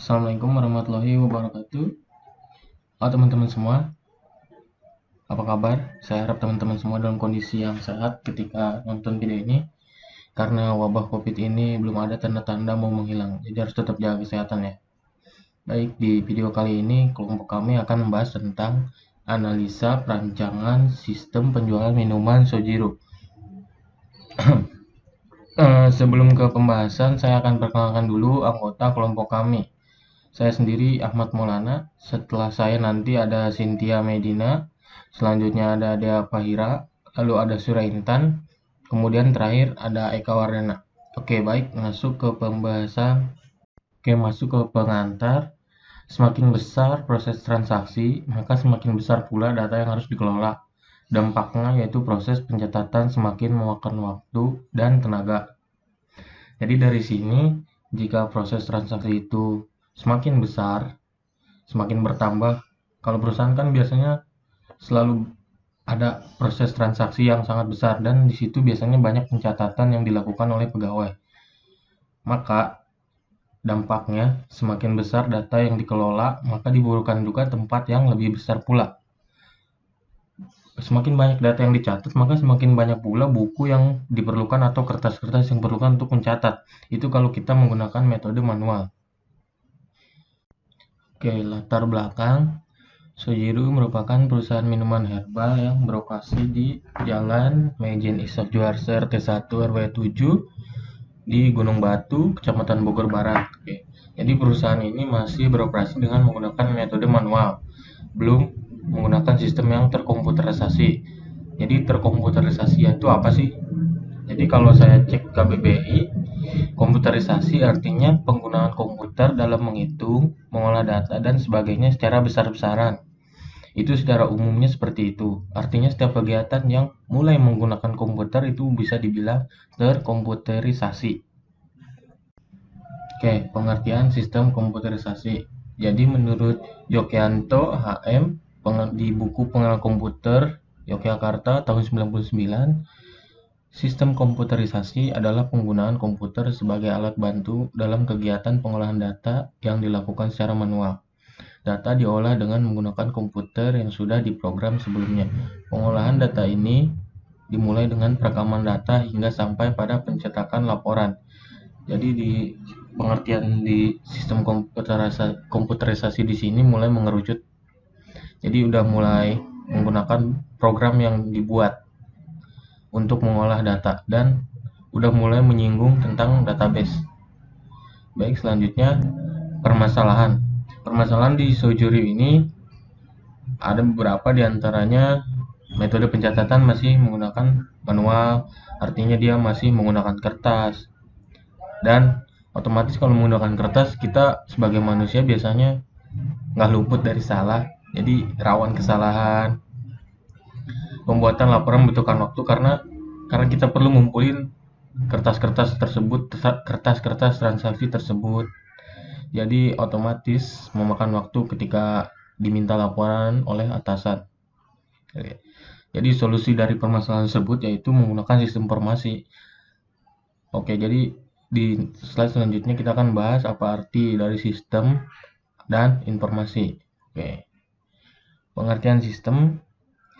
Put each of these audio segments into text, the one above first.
Assalamualaikum warahmatullahi wabarakatuh. Halo teman-teman semua, apa kabar? Saya harap teman-teman semua dalam kondisi yang sehat ketika nonton video ini. Karena wabah COVID ini belum ada tanda-tanda mau menghilang, jadi harus tetap jaga kesehatan ya. Baik, di video kali ini kelompok kami akan membahas tentang analisa perancangan sistem penjualan minuman Sojiro. Sebelum ke pembahasan, saya akan perkenalkan dulu anggota kelompok kami. Saya sendiri Ahmad Maulana, setelah saya nanti ada Cynthia Medina, selanjutnya ada Dea Fahira, lalu ada Suraintan, kemudian terakhir ada Eka Wardana. Oke, baik, masuk ke pembahasan. Oke, masuk ke pengantar. Semakin besar proses transaksi, maka semakin besar pula data yang harus dikelola. Dampaknya yaitu proses pencatatan semakin memakan waktu dan tenaga. Jadi dari sini, jika proses transaksi itu semakin besar, semakin bertambah. Kalau perusahaan kan biasanya selalu ada proses transaksi yang sangat besar dan di situ biasanya banyak pencatatan yang dilakukan oleh pegawai. Maka dampaknya semakin besar data yang dikelola, maka dibutuhkan juga tempat yang lebih besar pula. Semakin banyak data yang dicatat, maka semakin banyak pula buku yang diperlukan atau kertas-kertas yang diperlukan untuk mencatat. Itu kalau kita menggunakan metode manual. Oke, latar belakang. Sojiro merupakan perusahaan minuman herbal yang beroperasi di Jalan Mejen Ishak Juarsa RT1 RW 7 di Gunung Batu, Kecamatan Bogor Barat. Oke. Jadi perusahaan ini masih beroperasi dengan menggunakan metode manual, belum menggunakan sistem yang terkomputerisasi. Jadi terkomputerisasi itu apa sih? Jadi kalau saya cek KBBI, komputerisasi artinya penggunaan komputer dalam menghitung, mengolah data, dan sebagainya secara besar-besaran. Itu secara umumnya seperti itu. Artinya setiap kegiatan yang mulai menggunakan komputer itu bisa dibilang terkomputerisasi. Oke, pengertian sistem komputerisasi. Jadi menurut Yogyanto HM di buku Pengenalan Komputer Yogyakarta tahun 99, sistem komputerisasi adalah penggunaan komputer sebagai alat bantu dalam kegiatan pengolahan data yang dilakukan secara manual. Data diolah dengan menggunakan komputer yang sudah diprogram sebelumnya. Pengolahan data ini dimulai dengan perekaman data hingga sampai pada pencetakan laporan. Jadi di pengertian di sistem komputerisasi di sini mulai mengerucut. Jadi udah mulai menggunakan program yang dibuat untuk mengolah data dan udah mulai menyinggung tentang database. Baik, selanjutnya permasalahan. Permasalahan di Sojiro ini ada beberapa diantaranya metode pencatatan masih menggunakan manual, artinya dia masih menggunakan kertas. Dan otomatis kalau menggunakan kertas, kita sebagai manusia biasanya nggak luput dari salah, jadi rawan kesalahan. Pembuatan laporan membutuhkan waktu karena kita perlu ngumpulin kertas-kertas tersebut, kertas-kertas transaksi tersebut. Jadi otomatis memakan waktu ketika diminta laporan oleh atasan. Jadi solusi dari permasalahan tersebut yaitu menggunakan sistem informasi. Oke, jadi di slide selanjutnya kita akan bahas apa arti dari sistem dan informasi. Oke. Pengertian sistem.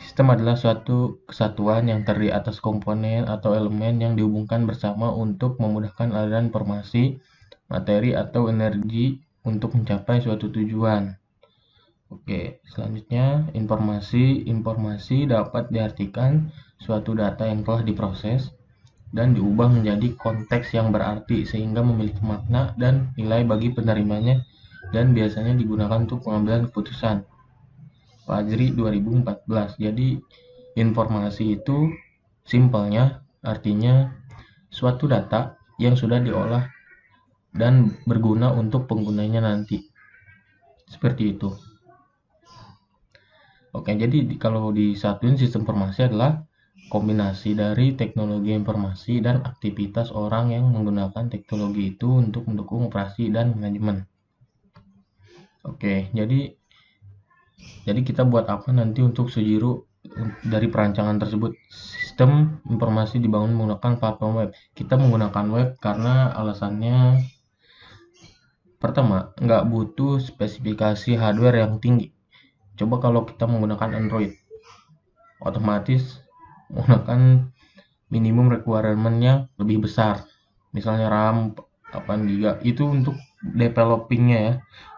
Sistem adalah suatu kesatuan yang terdiri atas komponen atau elemen yang dihubungkan bersama untuk memudahkan aliran informasi, materi, atau energi untuk mencapai suatu tujuan. Oke, selanjutnya informasi. Informasi dapat diartikan suatu data yang telah diproses dan diubah menjadi konteks yang berarti sehingga memiliki makna dan nilai bagi penerimanya dan biasanya digunakan untuk pengambilan keputusan. Fajri 2014. Jadi informasi itu simpelnya artinya suatu data yang sudah diolah dan berguna untuk penggunanya nanti. Seperti itu. Oke, jadi kalau disatuin sistem informasi adalah kombinasi dari teknologi informasi dan aktivitas orang yang menggunakan teknologi itu untuk mendukung operasi dan manajemen. Oke, jadi kita buat apa nanti untuk Sojiro dari perancangan tersebut? Sistem informasi dibangun menggunakan platform web. Kita menggunakan web karena alasannya Pertama, nggak butuh spesifikasi hardware yang tinggi. Coba kalau kita menggunakan Android, otomatis menggunakan minimum requirement yang lebih besar. Misalnya RAM 8 GB itu untuk developingnya ya,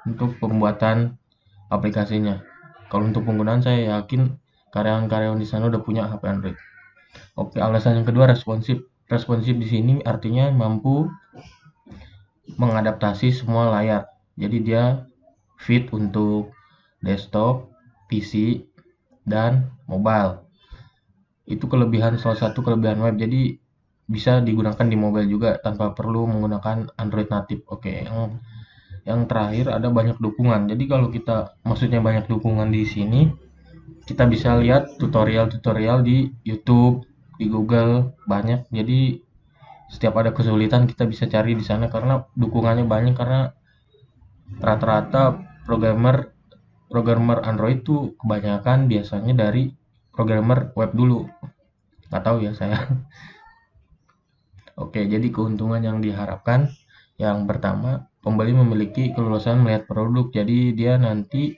untuk pembuatan aplikasinya. Kalau untuk penggunaan saya yakin karyawan-karyawan di sana udah punya HP Android. Oke, alasan yang kedua responsif. Responsif di sini artinya mampu mengadaptasi semua layar. Jadi dia fit untuk desktop, PC, dan mobile. Itu salah satu kelebihan web. Jadi bisa digunakan di mobile juga tanpa perlu menggunakan Android native. Oke, yang terakhir ada banyak dukungan. Jadi kalau kita maksudnya banyak dukungan di sini, kita bisa lihat tutorial-tutorial di YouTube, di Google banyak. Jadi setiap ada kesulitan kita bisa cari di sana karena dukungannya banyak, karena rata-rata programmer programmer Android tuh kebanyakan biasanya dari programmer web dulu. Nggak tahu ya saya. Oke, jadi keuntungan yang diharapkan yang pertama, pembeli memiliki kelulusan melihat produk. Jadi dia nanti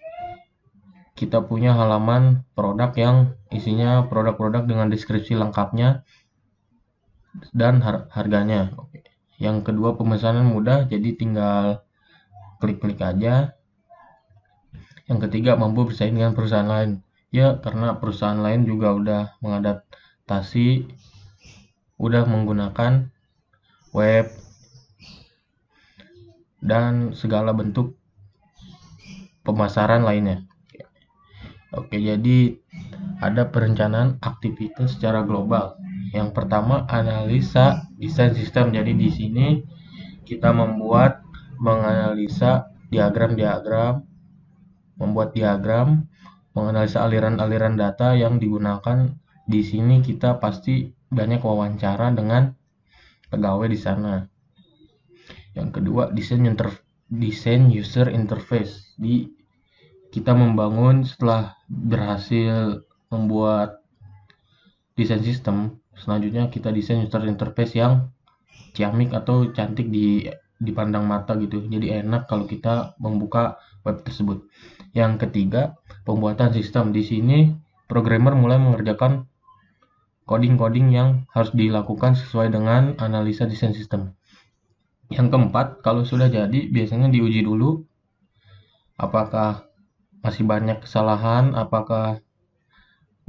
kita punya halaman produk yang isinya produk-produk dengan deskripsi lengkapnya dan harganya. Oke. Yang kedua, pemesanan mudah, jadi tinggal klik-klik aja. Yang ketiga, mampu bersaing dengan perusahaan lain. Ya, karena perusahaan lain juga udah mengadaptasi, udah menggunakan web dan segala bentuk pemasaran lainnya. Oke, jadi ada perencanaan aktivitas secara global. Yang pertama, analisa desain sistem. Jadi di sini kita menganalisa diagram-diagram, membuat diagram, menganalisa aliran-aliran data yang digunakan. Di sini kita pasti banyak wawancara dengan pegawai di sana. Yang kedua, desain user interface. Kita membangun setelah berhasil membuat desain sistem, selanjutnya kita desain user interface yang ciamik atau cantik dipandang mata gitu. Jadi enak kalau kita membuka web tersebut. Yang ketiga, pembuatan sistem. Di sini programmer mulai mengerjakan coding-coding yang harus dilakukan sesuai dengan analisa desain sistem. Yang keempat, kalau sudah jadi biasanya diuji dulu apakah masih banyak kesalahan, apakah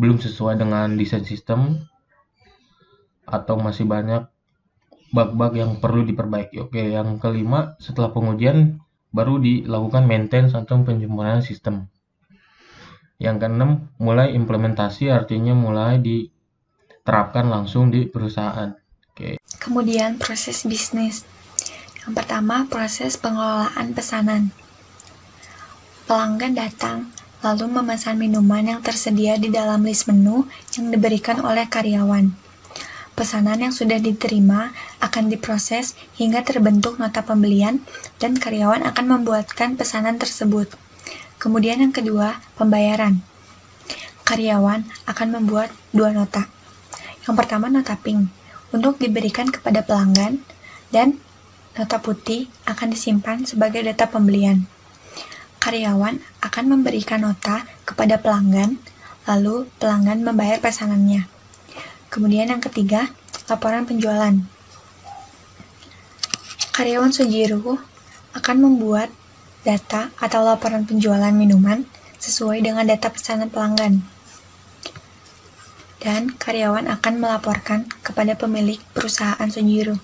belum sesuai dengan desain sistem, atau masih banyak bug-bug yang perlu diperbaiki. Oke, yang kelima, setelah pengujian baru dilakukan maintenance atau penyempurnaan sistem. Yang keenam, mulai implementasi, artinya mulai diterapkan langsung di perusahaan. Oke. Kemudian proses bisnis. Yang pertama, proses pengelolaan pesanan. Pelanggan datang, lalu memesan minuman yang tersedia di dalam list menu yang diberikan oleh karyawan. Pesanan yang sudah diterima akan diproses hingga terbentuk nota pembelian dan karyawan akan membuatkan pesanan tersebut. Kemudian yang kedua, pembayaran. Karyawan akan membuat 2 nota. Yang pertama, nota pink untuk diberikan kepada pelanggan, dan nota putih akan disimpan sebagai data pembelian. Karyawan akan memberikan nota kepada pelanggan, lalu pelanggan membayar pesanannya. Kemudian yang ketiga, laporan penjualan. Karyawan Sojiro akan membuat data atau laporan penjualan minuman sesuai dengan data pesanan pelanggan. Dan karyawan akan melaporkan kepada pemilik perusahaan Sojiro.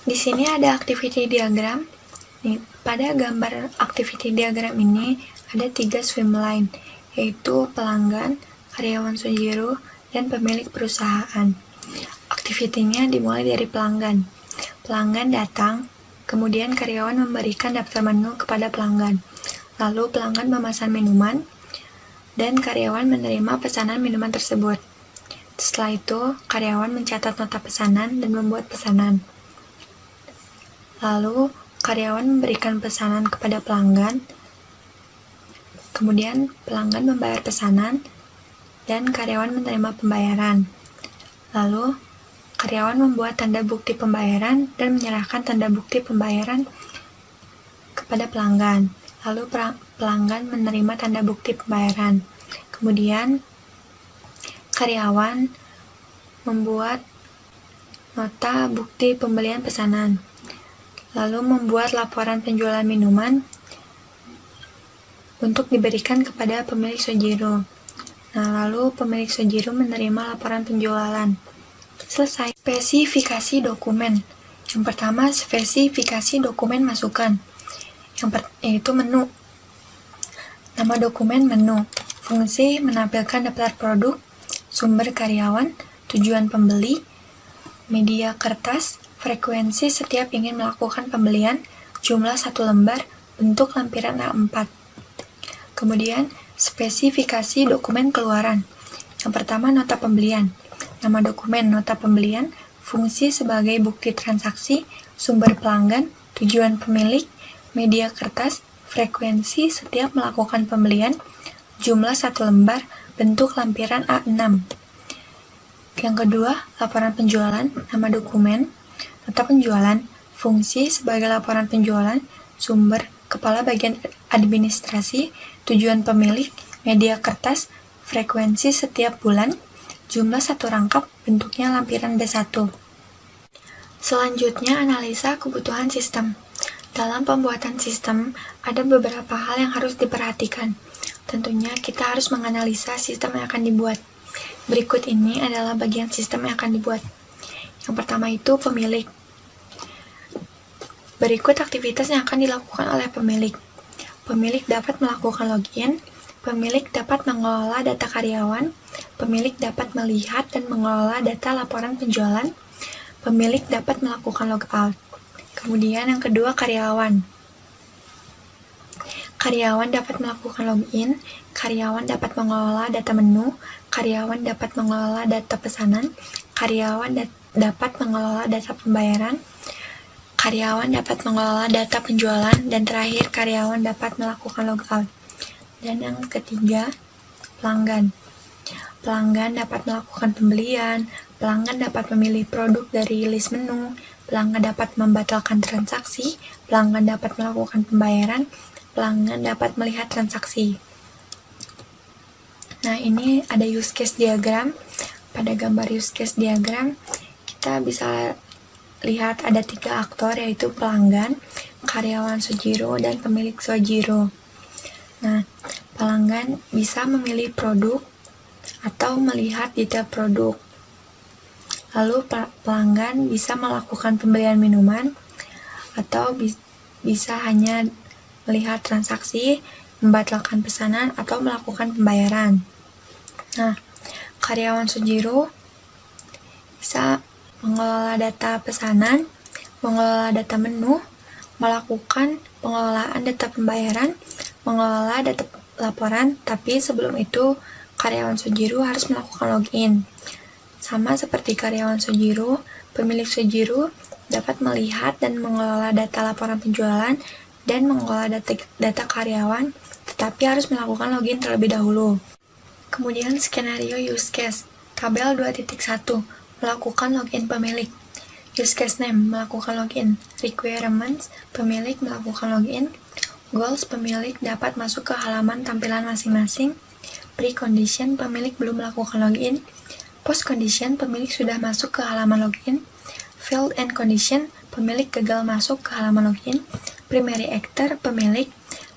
Di sini ada activity diagram. Pada gambar activity diagram ini ada 3 swimline, yaitu pelanggan, karyawan Sojiro, dan pemilik perusahaan. Aktivitinya dimulai dari pelanggan. Pelanggan datang, kemudian karyawan memberikan daftar menu kepada pelanggan. Lalu pelanggan memesan minuman, dan karyawan menerima pesanan minuman tersebut. Setelah itu, karyawan mencatat nota pesanan dan membuat pesanan. Lalu, karyawan memberikan pesanan kepada pelanggan, kemudian pelanggan membayar pesanan, dan karyawan menerima pembayaran. Lalu, karyawan membuat tanda bukti pembayaran dan menyerahkan tanda bukti pembayaran kepada pelanggan. Lalu pelanggan menerima tanda bukti pembayaran. Kemudian karyawan membuat nota bukti pembelian pesanan. Lalu membuat laporan penjualan minuman untuk diberikan kepada pemilik Sojiro. Nah, lalu pemilik Sojiro menerima laporan penjualan. Selesai. Spesifikasi dokumen. Yang pertama, spesifikasi dokumen masukan. Yaitu menu. Nama dokumen menu. Fungsi menampilkan daftar produk, sumber karyawan, tujuan pembeli, media kertas, frekuensi setiap ingin melakukan pembelian, jumlah 1 lembar, bentuk lampiran A4. Kemudian, spesifikasi dokumen keluaran. Yang pertama, nota pembelian. Nama dokumen nota pembelian, fungsi sebagai bukti transaksi, sumber pelanggan, tujuan pemilik, media kertas, frekuensi setiap melakukan pembelian, jumlah 1 lembar, bentuk lampiran A6. Yang kedua, laporan penjualan, nama dokumen, nota penjualan, fungsi sebagai laporan penjualan, sumber kepala bagian administrasi, tujuan pemilik, media kertas, frekuensi setiap bulan, jumlah 1 rangkap, bentuknya lampiran B1. Selanjutnya, analisa kebutuhan sistem. Dalam pembuatan sistem, ada beberapa hal yang harus diperhatikan. Tentunya kita harus menganalisa sistem yang akan dibuat. Berikut ini adalah bagian sistem yang akan dibuat. Yang pertama itu pemilik. Berikut aktivitas yang akan dilakukan oleh pemilik. Pemilik dapat melakukan login, pemilik dapat mengelola data karyawan, pemilik dapat melihat dan mengelola data laporan penjualan, pemilik dapat melakukan logout. Kemudian yang kedua, karyawan. Karyawan dapat melakukan login, karyawan dapat mengelola data menu, karyawan dapat mengelola data pesanan, karyawan dapat mengelola data pembayaran, karyawan dapat mengelola data penjualan, dan terakhir karyawan dapat melakukan logout. Dan yang ketiga, pelanggan. Pelanggan dapat melakukan pembelian, pelanggan dapat memilih produk dari list menu, pelanggan dapat membatalkan transaksi, pelanggan dapat melakukan pembayaran, pelanggan dapat melihat transaksi. Nah, ini ada use case diagram. Pada gambar use case diagram, kita bisa lihat ada 3 aktor, yaitu pelanggan, karyawan Sojiro, dan pemilik Sojiro. Nah, pelanggan bisa memilih produk atau melihat detail produk. Lalu pelanggan bisa melakukan pembelian minuman atau bisa hanya melihat transaksi, membatalkan pesanan, atau melakukan pembayaran. Nah, karyawan Sojiro bisa mengelola data pesanan, mengelola data menu, melakukan pengelolaan data pembayaran, mengelola data laporan, tapi sebelum itu karyawan Sojiro harus melakukan login. Sama seperti karyawan Sojiro, pemilik Sojiro dapat melihat dan mengelola data laporan penjualan dan mengelola data karyawan, tetapi harus melakukan login terlebih dahulu. Kemudian skenario use case, tabel 2.1, melakukan login pemilik. Use case name, melakukan login. Requirements, pemilik melakukan login. Goals, pemilik dapat masuk ke halaman tampilan masing-masing. Pre-condition, pemilik belum melakukan login. Post-condition, pemilik sudah masuk ke halaman login. Failed end condition, pemilik gagal masuk ke halaman login. Primary actor, pemilik.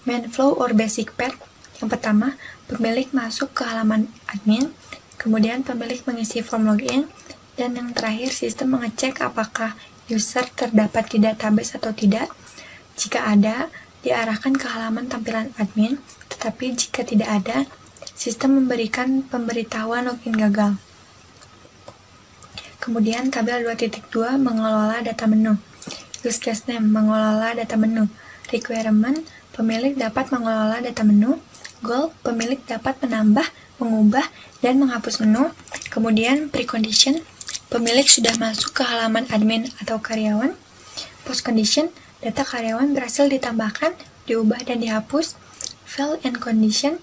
Main flow or basic path. Yang pertama, pemilik masuk ke halaman admin. Kemudian pemilik mengisi form login. Dan yang terakhir, sistem mengecek apakah user terdapat di database atau tidak. Jika ada, diarahkan ke halaman tampilan admin, tetapi jika tidak ada, sistem memberikan pemberitahuan login gagal. Kemudian tabel 2.2 mengelola data menu. Use case name, mengelola data menu. Requirement, pemilik dapat mengelola data menu. Goal, pemilik dapat menambah, mengubah, dan menghapus menu. Kemudian precondition, pemilik sudah masuk ke halaman admin atau karyawan. Post condition, data karyawan berhasil ditambahkan, diubah, dan dihapus. Fail end condition,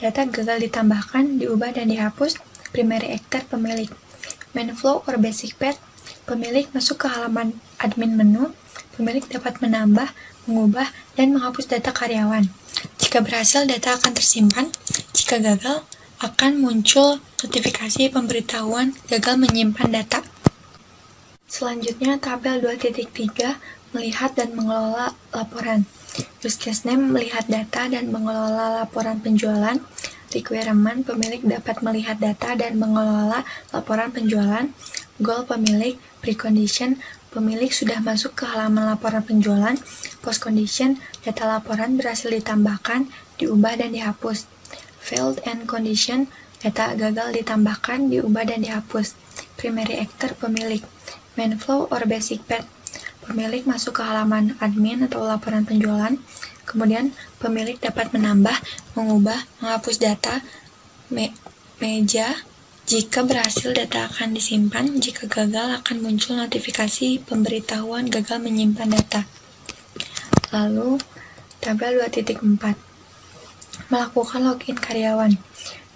data gagal ditambahkan, diubah, dan dihapus. Primary actor, pemilik. Main flow or basic path, pemilik masuk ke halaman admin menu. Pemilik dapat menambah, mengubah, dan menghapus data karyawan. Jika berhasil, data akan tersimpan. Jika gagal, akan muncul notifikasi pemberitahuan gagal menyimpan data. Selanjutnya, tabel 2.3 melihat dan mengelola laporan. Use case name melihat data dan mengelola laporan penjualan. Requirement pemilik dapat melihat data dan mengelola laporan penjualan. Goal pemilik. Precondition pemilik sudah masuk ke halaman laporan penjualan. Post condition data laporan berhasil ditambahkan, diubah dan dihapus. Failed end condition data gagal ditambahkan, diubah dan dihapus. Primary actor pemilik. Main flow or basic path pemilik masuk ke halaman admin atau laporan penjualan. Kemudian pemilik dapat menambah, mengubah, menghapus data meja. Jika berhasil, data akan disimpan. Jika gagal, akan muncul notifikasi pemberitahuan gagal menyimpan data. Lalu, tabel 2.4 melakukan login karyawan.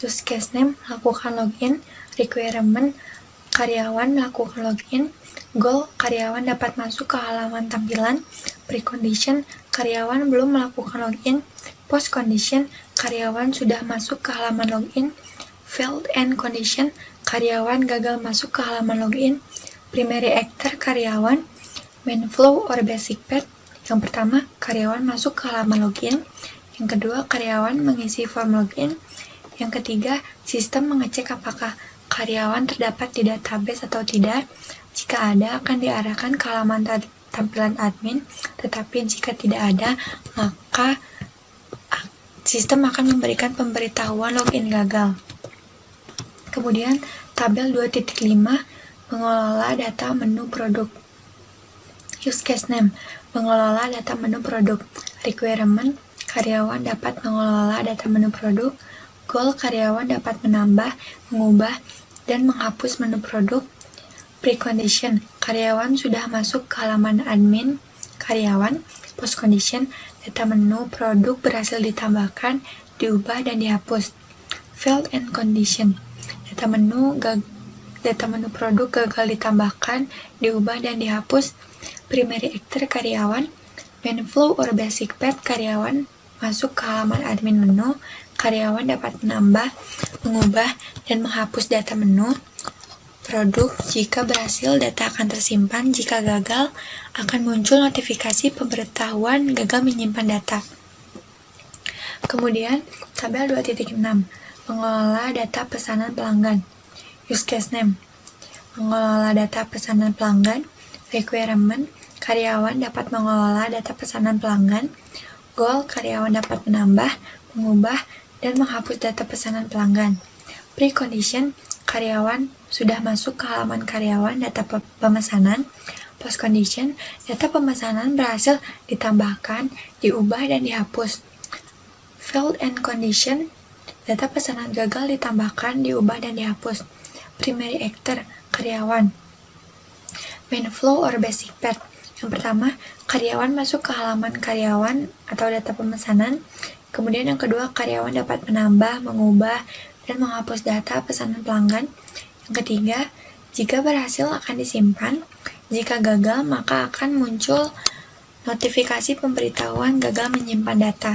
Use case name melakukan login. Requirement karyawan melakukan login. Goal karyawan dapat masuk ke halaman tampilan. Precondition karyawan belum melakukan login. Post condition karyawan sudah masuk ke halaman login. Failed end condition karyawan gagal masuk ke halaman login. Primary actor karyawan. Main flow or basic path. Yang pertama, karyawan masuk ke halaman login. Yang kedua, karyawan mengisi form login. Yang ketiga, sistem mengecek apakah karyawan terdapat di database atau tidak. Jika ada, akan diarahkan ke halaman tampilan admin. Tetapi jika tidak ada, maka sistem akan memberikan pemberitahuan login gagal. Kemudian, tabel 2.5 mengelola data menu produk. Use case name mengelola data menu produk. Requirement karyawan dapat mengelola data menu produk. Goal karyawan dapat menambah, mengubah, dan menghapus menu produk. Precondition karyawan sudah masuk ke halaman admin karyawan. Post condition data menu produk berhasil ditambahkan, diubah, dan dihapus. Failed end condition data menu produk gagal ditambahkan, diubah, dan dihapus. Primary actor karyawan. Main flow or basic path karyawan masuk ke halaman admin menu. Karyawan dapat menambah, mengubah, dan menghapus data menu produk. Jika berhasil, data akan tersimpan. Jika gagal, akan muncul notifikasi pemberitahuan gagal menyimpan data. Kemudian, tabel 2.6 mengelola data pesanan pelanggan. Use case name mengelola data pesanan pelanggan. Requirement karyawan dapat mengelola data pesanan pelanggan. Goal karyawan dapat menambah, mengubah, dan menghapus data pesanan pelanggan. Precondition karyawan sudah masuk ke halaman karyawan data pemesanan. Post condition data pemesanan berhasil ditambahkan, diubah, dan dihapus. Failed end condition data pesanan gagal ditambahkan, diubah, dan dihapus. Primary actor karyawan. Main flow or basic path. Yang pertama, karyawan masuk ke halaman karyawan atau data pemesanan. Kemudian yang kedua, karyawan dapat menambah, mengubah, dan menghapus data pesanan pelanggan. Yang ketiga, jika berhasil akan disimpan. Jika gagal, maka akan muncul notifikasi pemberitahuan gagal menyimpan data.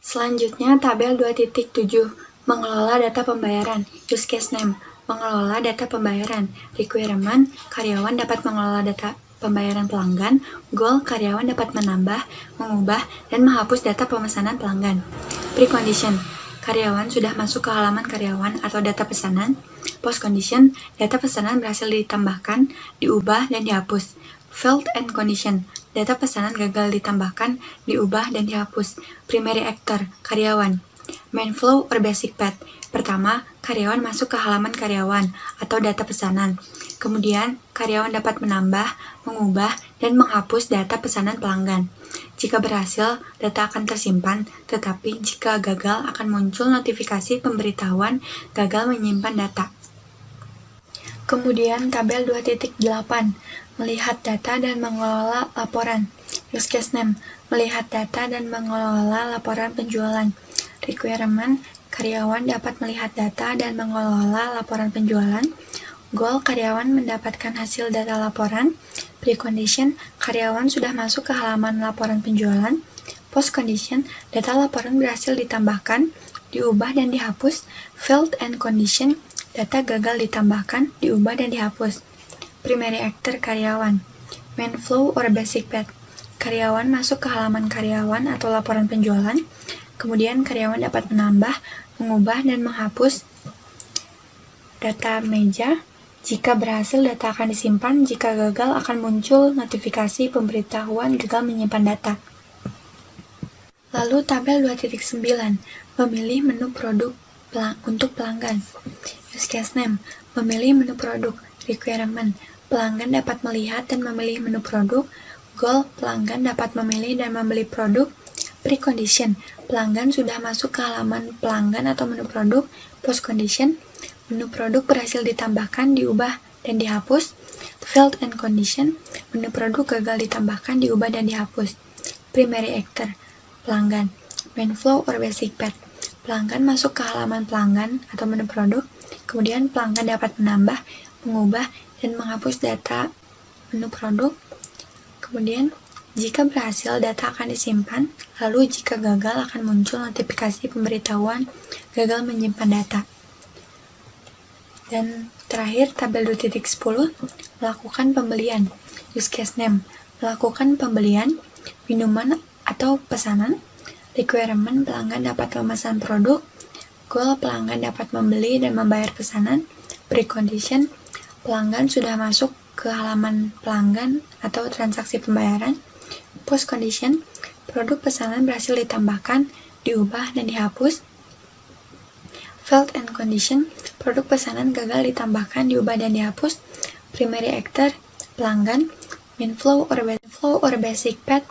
Selanjutnya, tabel 2.7 mengelola data pembayaran. Use case name mengelola data pembayaran. Requirement karyawan dapat mengelola data pembayaran pelanggan. Goal karyawan dapat menambah, mengubah, dan menghapus data pemesanan pelanggan. Precondition karyawan sudah masuk ke halaman karyawan atau data pesanan. Post condition data pesanan berhasil ditambahkan, diubah, dan dihapus. Failed end condition data pesanan gagal ditambahkan, diubah, dan dihapus. Primary actor karyawan. Main flow or basic path. Pertama, karyawan masuk ke halaman karyawan atau data pesanan. Kemudian, karyawan dapat menambah, mengubah, dan menghapus data pesanan pelanggan. Jika berhasil, data akan tersimpan, tetapi jika gagal akan muncul notifikasi pemberitahuan gagal menyimpan data. Kemudian, tabel 2.8 melihat data dan mengelola laporan. Use case name melihat data dan mengelola laporan penjualan. Requirement karyawan dapat melihat data dan mengelola laporan penjualan. Goal karyawan mendapatkan hasil data laporan. Pre-condition, karyawan sudah masuk ke halaman laporan penjualan. Post-condition, data laporan berhasil ditambahkan, diubah dan dihapus. Failed and condition, data gagal ditambahkan, diubah dan dihapus. Primary actor karyawan. Main flow or basic path. Karyawan masuk ke halaman karyawan atau laporan penjualan. Kemudian karyawan dapat menambah, mengubah, dan menghapus data meja. Jika berhasil, data akan disimpan. Jika gagal, akan muncul notifikasi pemberitahuan gagal menyimpan data. Lalu tabel 2.9, memilih menu produk untuk pelanggan. Use case name, memilih menu produk. Requirement, pelanggan dapat melihat dan memilih menu produk. Goal, pelanggan dapat memilih dan membeli produk. Precondition, pelanggan sudah masuk ke halaman pelanggan atau menu produk. Postcondition, menu produk berhasil ditambahkan, diubah, dan dihapus. Failed and condition, menu produk gagal ditambahkan, diubah, dan dihapus. Primary actor, pelanggan. Main flow or basic path, pelanggan masuk ke halaman pelanggan atau menu produk, kemudian pelanggan dapat menambah, mengubah, dan menghapus data menu produk. Kemudian, jika berhasil, data akan disimpan, lalu jika gagal akan muncul notifikasi pemberitahuan gagal menyimpan data. Dan terakhir, tabel 2.10, melakukan pembelian. Use case name, melakukan pembelian, minuman atau pesanan. Requirement, pelanggan dapat memesan produk. Goal, pelanggan dapat membeli dan membayar pesanan. Precondition, pelanggan sudah masuk ke halaman pelanggan atau transaksi pembayaran. Post-condition, produk pesanan berhasil ditambahkan, diubah, dan dihapus. Failed and condition, produk pesanan gagal ditambahkan, diubah, dan dihapus. Primary actor, pelanggan. Main flow or basic path,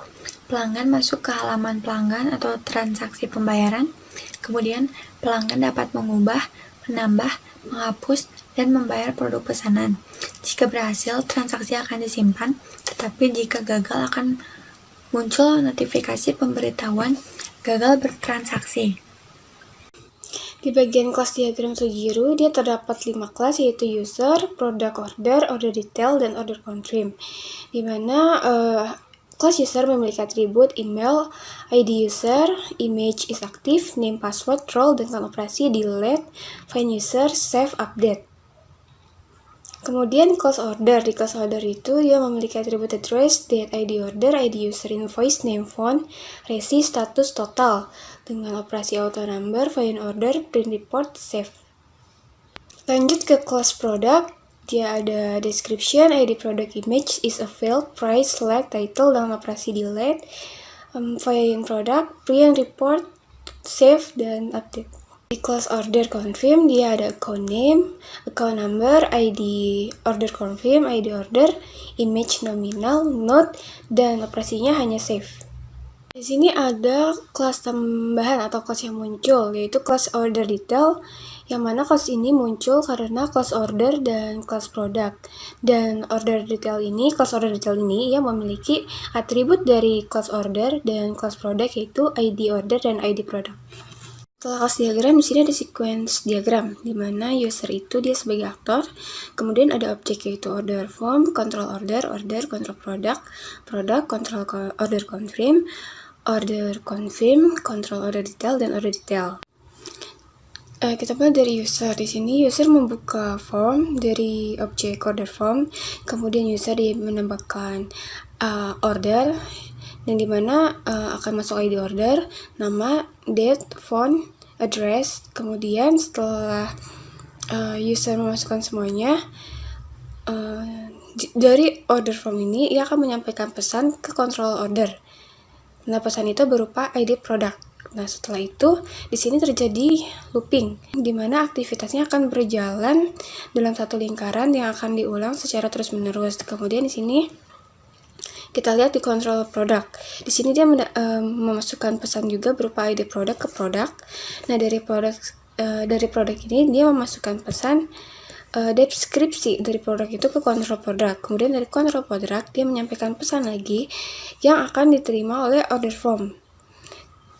pelanggan masuk ke halaman pelanggan atau transaksi pembayaran. Kemudian, pelanggan dapat mengubah, menambah, menghapus, dan membayar produk pesanan. Jika berhasil, transaksi akan disimpan, tetapi jika gagal akan muncul notifikasi pemberitahuan gagal bertransaksi. Di bagian kelas diagram Suguru, dia terdapat 5 kelas, yaitu user, product order, order detail, dan order confirm. Di mana kelas user memiliki atribut email, ID user, image is active, name, password, role, dan operasi delete, find user, save, update. Kemudian class order, di class order itu dia memiliki atribut address, date, ID order, ID user, invoice, name, font, resi, status, total, dengan operasi auto number, find order, print report, save. Lanjut ke class product, dia ada description, ID product, image, is a field, price, select, title, dengan operasi delete, find product, print report, save, dan update. Di class order confirm, dia ada account name, account number, ID order confirm, ID order, image nominal, note, dan operasinya hanya save. Di sini ada kelas tambahan atau kelas yang muncul, yaitu kelas order detail, yang mana kelas ini muncul karena kelas order dan kelas product. Dan kelas order detail ini yang memiliki atribut dari kelas order dan kelas product, yaitu ID order dan ID product. Setelah kelas diagram, di sini ada sequence diagram, di mana user itu dia sebagai aktor, kemudian ada objek yaitu order form, control order, control product, control order confirm, control order detail, dan order detail. Kita mulai dari user. Di sini user membuka form dari objek order form, kemudian user dia menambahkan order, dan dimana akan masuk ID order, nama, date, font, address. Kemudian setelah user memasukkan semuanya, dari order form ini ia akan menyampaikan pesan ke control order. Nah, pesan itu berupa ID product. Nah, setelah itu di sini terjadi looping, di mana aktivitasnya akan berjalan dalam satu lingkaran yang akan diulang secara terus-menerus. Kemudian di sini kita lihat di control product. Di sini dia memasukkan pesan juga berupa ID produk ke produk. Nah, dari produk ini dia memasukkan pesan deskripsi dari produk itu ke control product. Kemudian dari control product dia menyampaikan pesan lagi yang akan diterima oleh order form,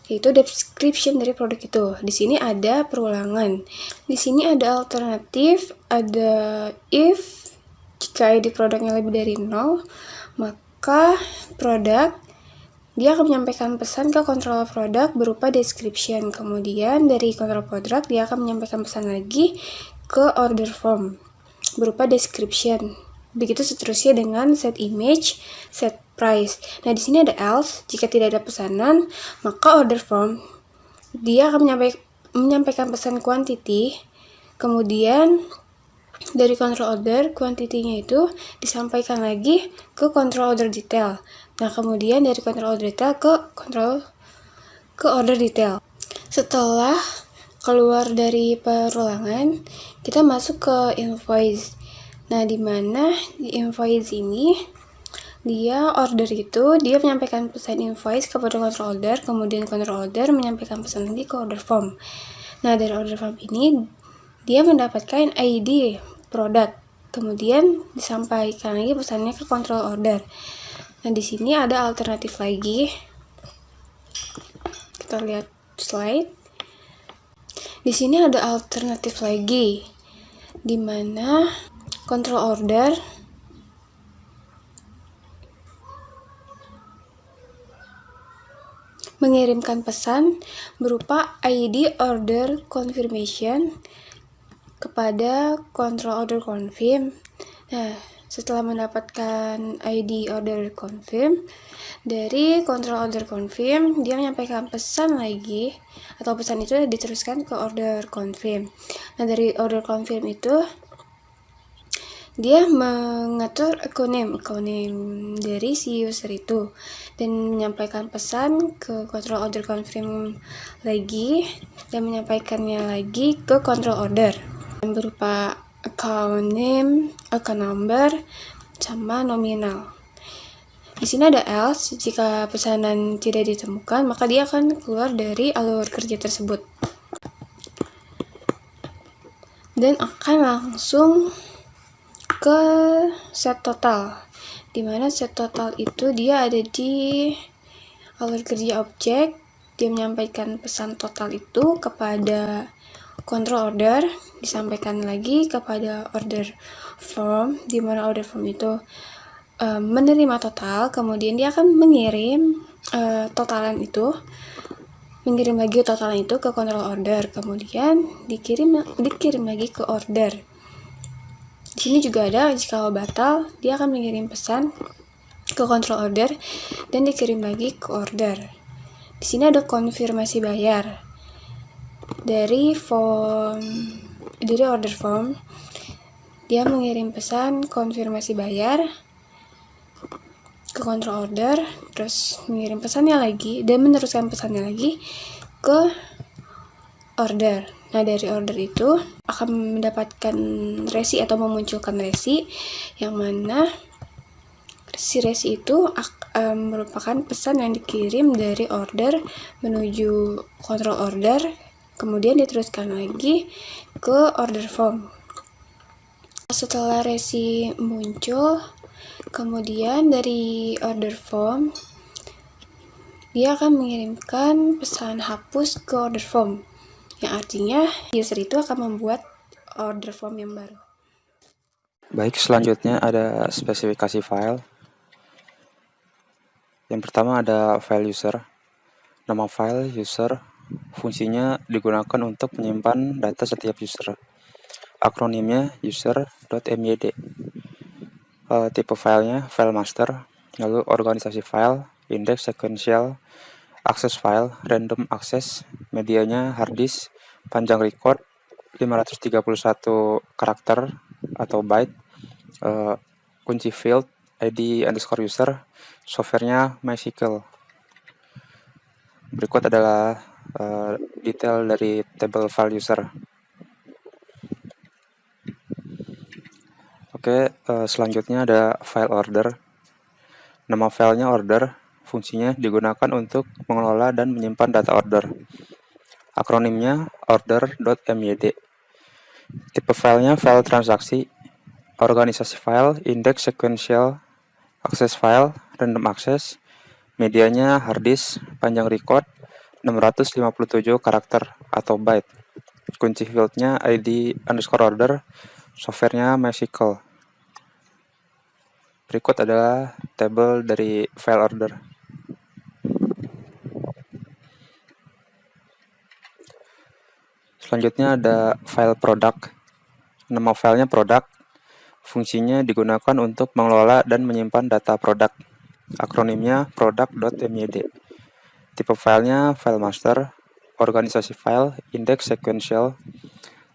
yaitu description dari produk itu. Di sini ada perulangan. Di sini ada alternatif, ada if jika ID produknya lebih dari 0, Maka produk, dia akan menyampaikan pesan ke controller produk berupa description. Kemudian dari controller produk, dia akan menyampaikan pesan lagi ke order form berupa description. Begitu seterusnya dengan set image, set price. Nah, di sini ada else. Jika tidak ada pesanan, maka order form dia akan menyampaikan pesan quantity. Kemudian dari control order, quantity-nya itu disampaikan lagi ke control order detail. Nah, kemudian dari control order detail ke order detail. Setelah keluar dari perulangan, kita masuk ke invoice. Nah, di mana di invoice ini dia menyampaikan pesan invoice kepada control order, kemudian control order menyampaikan pesan lagi ke order form. Nah, dari order form ini dia mendapatkan ID produk, kemudian disampaikan lagi pesannya ke control order. Nah, di sini ada alternatif lagi. Kita lihat slide. Di sini ada alternatif lagi, di mana control order mengirimkan pesan berupa ID order confirmation kepada control order confirm. Nah, setelah mendapatkan ID order confirm, dari control order confirm, dia menyampaikan pesan lagi, atau pesan itu diteruskan ke order confirm. Nah, dari order confirm itu, dia mengatur account name dari si user itu, dan menyampaikan pesan ke control order confirm lagi, dan menyampaikannya lagi ke control order berupa account name, account number, sama nominal. Di sini ada else. Jika pesanan tidak ditemukan, maka dia akan keluar dari alur kerja tersebut dan akan langsung ke set total, dimana set total itu dia ada di alur kerja objek. Dia menyampaikan pesan total itu kepada control order, disampaikan lagi kepada order form, di mana order form itu menerima total, kemudian dia akan mengirim mengirim lagi totalan itu ke control order, kemudian dikirim lagi ke order. Di sini juga ada, jika batal, dia akan mengirim pesan ke control order dan dikirim lagi ke order. Di sini ada konfirmasi bayar. Dari order form, dia mengirim pesan konfirmasi bayar ke control order, terus mengirim pesannya lagi dan meneruskan pesannya lagi ke order. Nah, dari order itu akan mendapatkan resi atau memunculkan resi, yang mana si resi itu merupakan pesan yang dikirim dari order menuju control order, kemudian diteruskan lagi ke order form. Setelah resi muncul, kemudian dari order form dia akan mengirimkan pesan hapus ke order form, yang artinya user itu akan membuat order form yang baru. Baik, selanjutnya ada spesifikasi file. Yang pertama ada file user. Nama file user, fungsinya digunakan untuk menyimpan data setiap user. Akronimnya user.myd. Tipe filenya file master, lalu organisasi file, index sequential, akses file, random access, medianya hard disk, panjang record 531 karakter atau byte, kunci field, ID underscore user, softwarenya MySQL. Berikut adalah detail dari table file user. Oke, selanjutnya ada file order. Nama filenya order, fungsinya digunakan untuk mengelola dan menyimpan data order. Akronimnya order.myd. Tipe filenya file transaksi, organisasi file, index sequential, akses file, random access, medianya hard disk, panjang record 657 karakter atau byte. Kunci fieldnya ID underscore order, softwarenya MySQL. Berikut adalah tabel dari file order. Selanjutnya ada file product. Nama filenya product. Fungsinya digunakan untuk mengelola dan menyimpan data produk. Akronimnya product.myd. Tipe filenya file master, organisasi file, index sequential,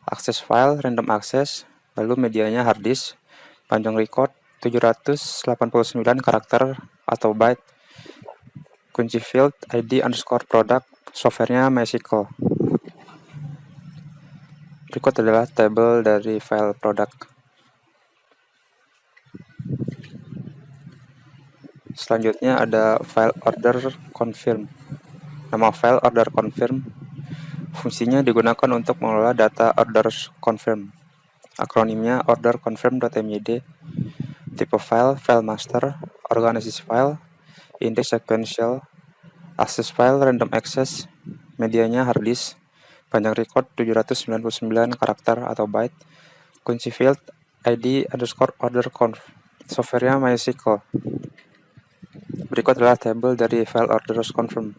akses file, random access, lalu medianya hard disk, panjang record 789 karakter atau byte, kunci field ID underscore product, softwarenya MySQL. Berikut adalah tabel dari file product. Selanjutnya ada file order confirm. Nama file order confirm. Fungsinya digunakan untuk mengelola data order confirm. Akronimnya order confirm.myd. Tipe file, file master, organisasi file, index sequential, akses file, random access, medianya hard disk, panjang record 799 karakter atau byte, kunci field ID underscore order conf, softwarenya MySQL. Berikut adalah tabel dari file orders confirm.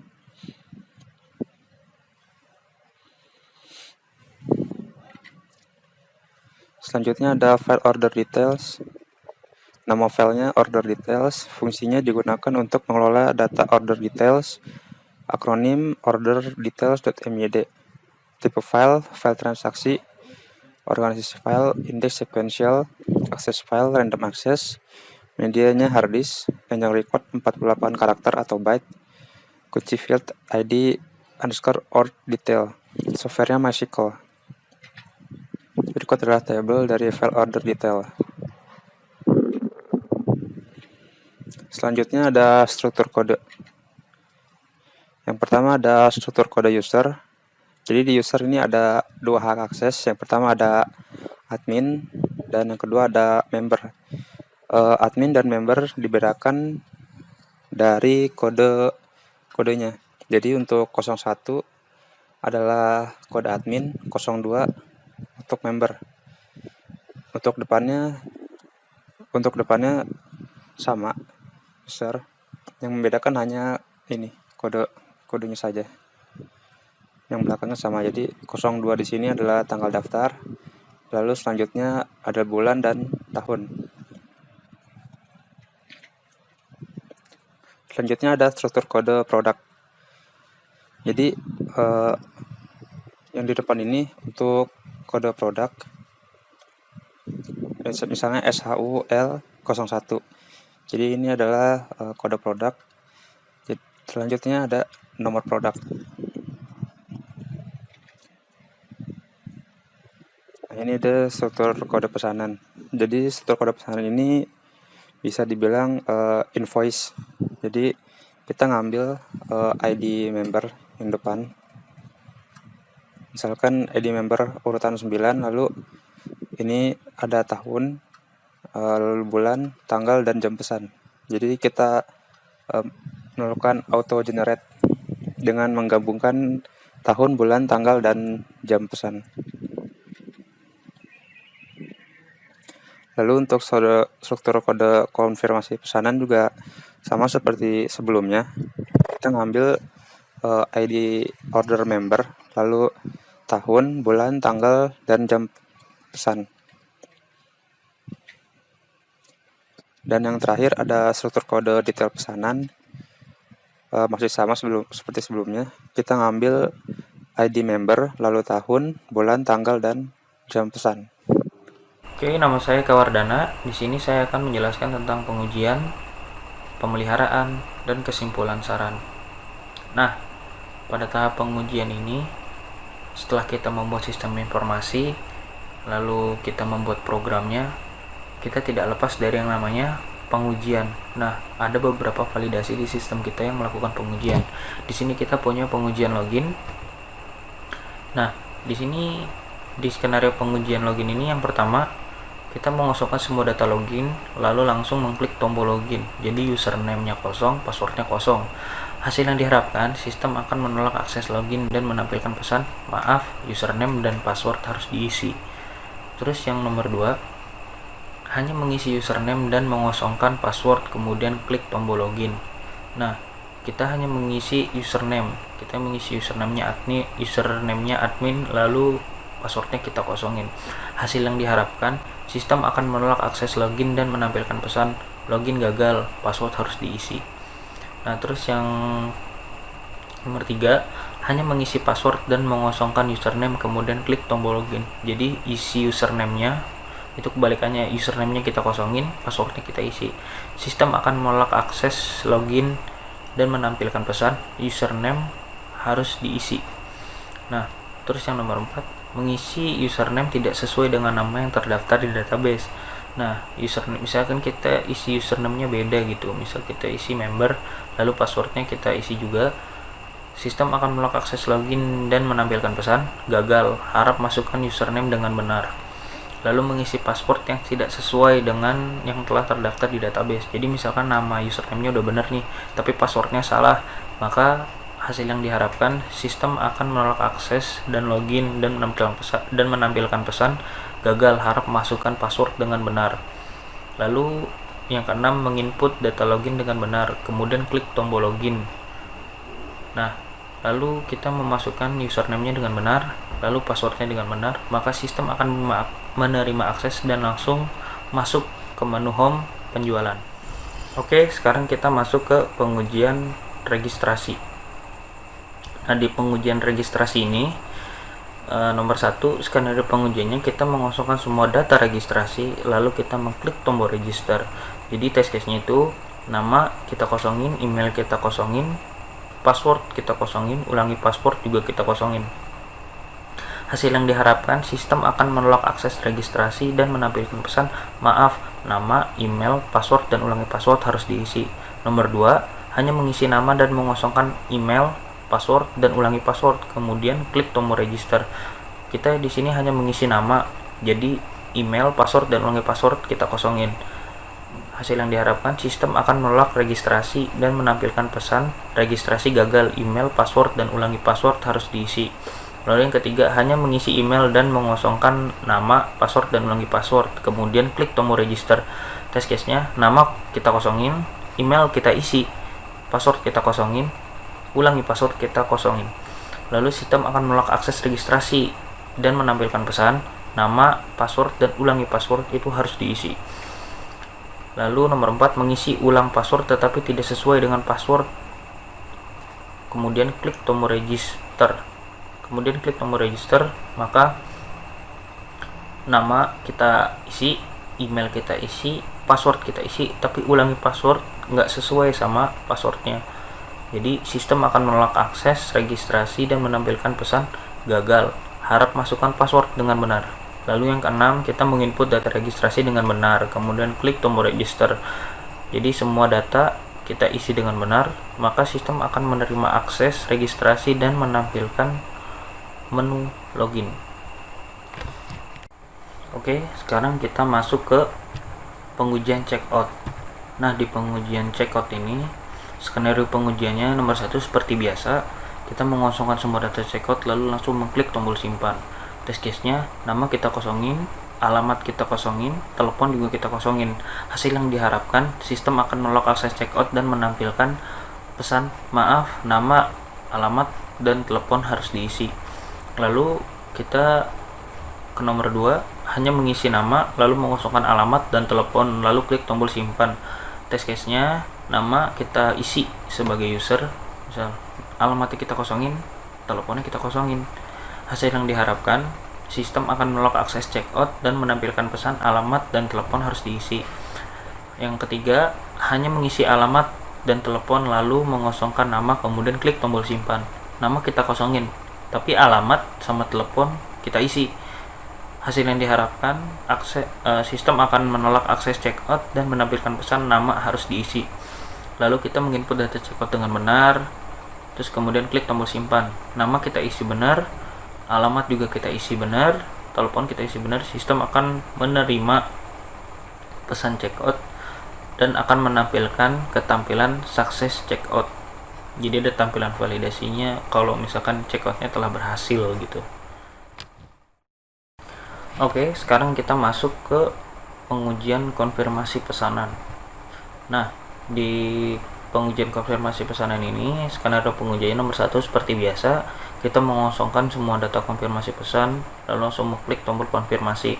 Selanjutnya ada file order details. Nama filenya order details. Fungsinya digunakan untuk mengelola data order details. Akronim order details.myd. Tipe file, file transaksi, organisasi file, index sequential, akses file, random access, medianya hard disk, panjang record 48 karakter atau byte, kunci field ID underscore order detail, softwarenya MySQL. Berikut adalah tabel dari file order detail. Selanjutnya ada struktur kode. Yang pertama ada struktur kode user. Jadi di user ini ada dua hak akses. Yang pertama ada admin dan yang kedua ada member. Admin dan member dibedakan dari kodenya. Jadi untuk 01 adalah kode admin, 02 untuk member. Untuk depannya sama user. Yang membedakan hanya ini kodenya saja. Yang belakangnya sama. Jadi 02 di sini adalah tanggal daftar. Lalu selanjutnya ada bulan dan tahun. Selanjutnya ada struktur kode produk. Jadi yang di depan ini untuk kode produk, misalnya SHUL 01. Jadi ini adalah kode produk. Selanjutnya ada nomor produk. Nah, ini ada struktur kode pesanan. Jadi struktur kode pesanan ini bisa dibilang invoice. Jadi kita ngambil ID member yang depan. Misalkan ID member urutan 9, lalu ini ada tahun, lalu bulan, tanggal, dan jam pesan. Jadi kita melakukan auto generate dengan menggabungkan tahun, bulan, tanggal, dan jam pesan. Lalu untuk struktur kode konfirmasi pesanan juga sama seperti sebelumnya. Kita ngambil ID order member, lalu tahun, bulan, tanggal, dan jam pesan. Dan yang terakhir ada struktur kode detail pesanan. Masih sama seperti sebelumnya. Kita ngambil ID member, lalu tahun, bulan, tanggal, dan jam pesan. Oke, nama saya Kawardana. Di sini saya akan menjelaskan tentang pengujian, pemeliharaan, dan kesimpulan saran. Nah, pada tahap pengujian ini, setelah kita membuat sistem informasi, lalu kita membuat programnya, kita tidak lepas dari yang namanya pengujian. Nah, ada beberapa validasi di sistem kita yang melakukan pengujian. Di sini kita punya pengujian login. Nah, di sini di skenario pengujian login ini yang pertama, kita mengosongkan semua data login, lalu langsung mengklik tombol login. Jadi username-nya kosong, password-nya kosong. Hasil yang diharapkan, sistem akan menolak akses login dan menampilkan pesan, maaf, username dan password harus diisi. Terus yang nomor 2, hanya mengisi username dan mengosongkan password, kemudian klik tombol login. Nah, kita hanya mengisi username. Kita mengisi username-nya admin, lalu passwordnya kita kosongin. Hasil yang diharapkan, sistem akan menolak akses login dan menampilkan pesan login gagal, password harus diisi. Nah, terus yang nomor 3, hanya mengisi password dan mengosongkan username, kemudian klik tombol login. Jadi isi username-nya, itu kebalikannya, username-nya kita kosongin, passwordnya kita isi. Sistem akan menolak akses login dan menampilkan pesan username harus diisi. Nah, terus yang nomor 4, mengisi username tidak sesuai dengan nama yang terdaftar di database. Nah, username, misalkan kita isi username-nya beda gitu, misal kita isi member, lalu passwordnya kita isi juga, sistem akan menolak akses login dan menampilkan pesan gagal, harap masukkan username dengan benar. Lalu mengisi password yang tidak sesuai dengan yang telah terdaftar di database. Jadi misalkan nama username-nya udah benar nih, tapi passwordnya salah, maka hasil yang diharapkan, sistem akan menolak akses dan login dan menampilkan pesan gagal, harap masukkan password dengan benar. Lalu yang keenam, menginput data login dengan benar, kemudian klik tombol login. Nah, lalu kita memasukkan username-nya dengan benar, lalu passwordnya dengan benar, maka sistem akan menerima akses dan langsung masuk ke menu home penjualan. Oke, sekarang kita masuk ke pengujian registrasi. Nah, di pengujian registrasi ini, nomor 1, skenario pengujiannya kita mengosongkan semua data registrasi, lalu kita mengklik tombol register. Jadi test case-nya itu, nama kita kosongin, email kita kosongin, password kita kosongin, ulangi password juga kita kosongin. Hasil yang diharapkan, sistem akan menolak akses registrasi dan menampilkan pesan maaf, nama, email, password, dan ulangi password harus diisi. Nomor 2, hanya mengisi nama dan mengosongkan email, password, dan ulangi password, kemudian klik tombol register. Kita di sini hanya mengisi nama, jadi email, password, dan ulangi password kita kosongin. Hasil yang diharapkan, sistem akan menolak registrasi dan menampilkan pesan registrasi gagal, email, password, dan ulangi password harus diisi. Lalu yang ketiga, hanya mengisi email dan mengosongkan nama, password, dan ulangi password, kemudian klik tombol register. Test case-nya, nama kita kosongin, email kita isi, password kita kosongin, ulangi password kita kosongin. Lalu sistem akan menolak akses registrasi dan menampilkan pesan nama, password, dan ulangi password itu harus diisi. Lalu nomor 4, mengisi ulang password tetapi tidak sesuai dengan password, kemudian klik tombol register. Kemudian klik tombol register, maka nama kita isi, email kita isi, password kita isi, tapi ulangi password nggak sesuai sama passwordnya. Jadi sistem akan menolak akses registrasi dan menampilkan pesan gagal, harap masukkan password dengan benar. Lalu yang keenam, kita menginput data registrasi dengan benar, kemudian klik tombol register. Jadi semua data kita isi dengan benar, maka sistem akan menerima akses registrasi dan menampilkan menu login. Oke, sekarang kita masuk ke pengujian checkout. Nah, di pengujian checkout ini, skenario pengujiannya nomor 1 seperti biasa, kita mengosongkan semua data checkout lalu langsung mengklik tombol simpan. Test case-nya, nama kita kosongin, alamat kita kosongin, telepon juga kita kosongin. Hasil yang diharapkan, sistem akan menolak akses checkout dan menampilkan pesan maaf, nama, alamat, dan telepon harus diisi. Lalu kita ke nomor 2, hanya mengisi nama, lalu mengosongkan alamat dan telepon, lalu klik tombol simpan. Test case-nya, nama kita isi sebagai user, misal alamatnya kita kosongin, teleponnya kita kosongin. Hasil yang diharapkan, sistem akan menolak akses checkout dan menampilkan pesan alamat dan telepon harus diisi. Yang ketiga, hanya mengisi alamat dan telepon lalu mengosongkan nama, kemudian klik tombol simpan. Nama kita kosongin, tapi alamat sama telepon kita isi. Hasil yang diharapkan, sistem akan menolak akses checkout dan menampilkan pesan nama harus diisi. Lalu kita menginput data checkout dengan benar, terus kemudian klik tombol simpan. Nama kita isi benar, alamat juga kita isi benar, telepon kita isi benar. Sistem akan menerima pesan checkout dan akan menampilkan ketampilan sukses checkout. Jadi ada tampilan validasinya kalau misalkan checkoutnya telah berhasil gitu. Oke, sekarang kita masuk ke pengujian konfirmasi pesanan. Nah, di pengujian konfirmasi pesanan ini skenario pengujian nomor 1 seperti biasa, kita mengosongkan semua data konfirmasi pesan lalu langsung mengklik tombol konfirmasi.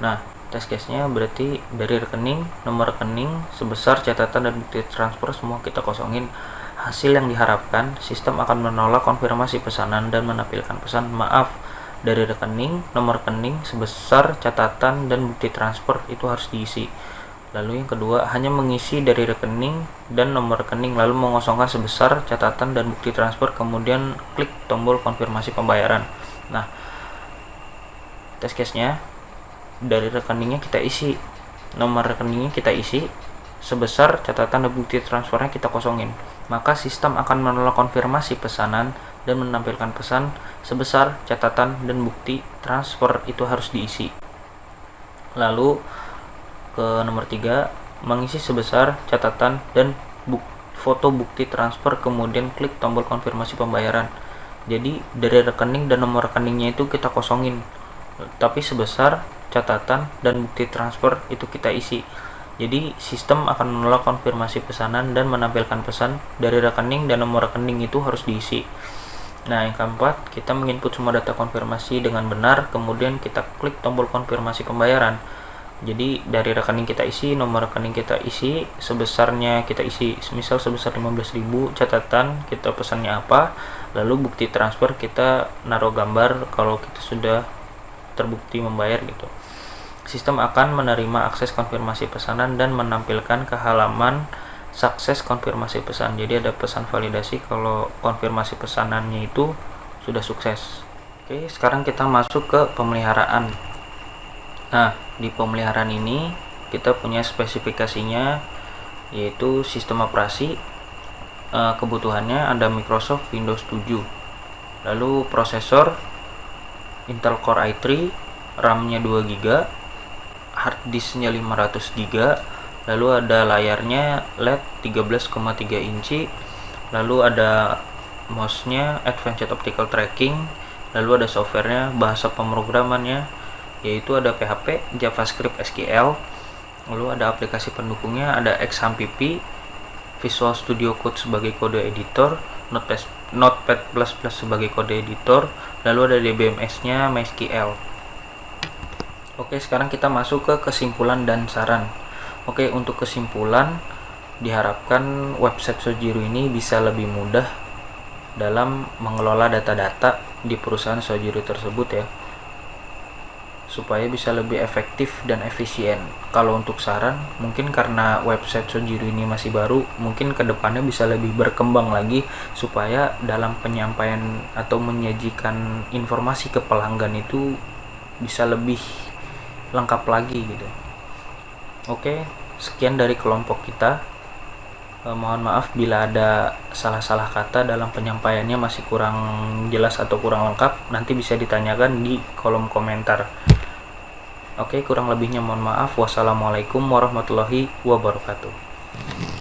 Nah, test case-nya berarti dari rekening, nomor rekening, sebesar, catatan, dan bukti transfer semua kita kosongin. Hasil yang diharapkan, sistem akan menolak konfirmasi pesanan dan menampilkan pesan maaf dari rekening, nomor rekening, sebesar, catatan, dan bukti transfer itu harus diisi. Lalu yang kedua, hanya mengisi dari rekening dan nomor rekening lalu mengosongkan sebesar, catatan, dan bukti transfer, kemudian klik tombol konfirmasi pembayaran. Nah, test case-nya dari rekeningnya kita isi, nomor rekeningnya kita isi, sebesar, catatan, dan bukti transfernya kita kosongin. Maka sistem akan menolak konfirmasi pesanan dan menampilkan pesan sebesar, catatan, dan bukti transfer itu harus diisi. Lalu ke nomor 3, mengisi sebesar, catatan, dan foto bukti transfer, kemudian klik tombol konfirmasi pembayaran. Jadi dari rekening dan nomor rekeningnya itu kita kosongin, tapi sebesar, catatan, dan bukti transfer itu kita isi. Jadi sistem akan menolak konfirmasi pesanan dan menampilkan pesan dari rekening dan nomor rekening itu harus diisi. Nah, yang keempat, kita menginput semua data konfirmasi dengan benar, kemudian kita klik tombol konfirmasi pembayaran. Jadi dari rekening kita isi, nomor rekening kita isi, sebesarnya kita isi, misal sebesar 15.000, catatan kita pesannya apa, lalu bukti transfer kita naruh gambar kalau kita sudah terbukti membayar gitu. Sistem akan menerima akses konfirmasi pesanan dan menampilkan ke halaman sukses konfirmasi pesan. Jadi ada pesan validasi kalau konfirmasi pesanannya itu sudah sukses. Oke, sekarang kita masuk ke pemeliharaan. Nah, di pemeliharaan ini kita punya spesifikasinya, yaitu sistem operasi. Kebutuhannya ada Microsoft Windows 7, lalu prosesor Intel Core i3, RAM-nya 2GB, hard disk-nya 500GB, lalu ada layarnya LED 13,3 inci, lalu ada mouse-nya Advanced Optical Tracking, lalu ada software-nya, bahasa pemrogramannya yaitu ada PHP, JavaScript, SQL, lalu ada aplikasi pendukungnya, ada XAMPP, Visual Studio Code sebagai kode editor, Notepad++ sebagai kode editor, lalu ada DBMS-nya, MySQL. Oke, sekarang kita masuk ke kesimpulan dan saran. Oke, untuk kesimpulan, diharapkan website Sojiru ini bisa lebih mudah dalam mengelola data-data di perusahaan Sojiru tersebut ya, supaya bisa lebih efektif dan efisien. Kalau untuk saran, mungkin karena website Sojiru ini masih baru, mungkin kedepannya bisa lebih berkembang lagi supaya dalam penyampaian atau menyajikan informasi ke pelanggan itu bisa lebih lengkap lagi gitu. Oke, sekian dari kelompok kita. Mohon maaf bila ada salah-salah kata dalam penyampaiannya masih kurang jelas atau kurang lengkap, nanti bisa ditanyakan di kolom komentar. Oke, kurang lebihnya mohon maaf. Wassalamualaikum warahmatullahi wabarakatuh.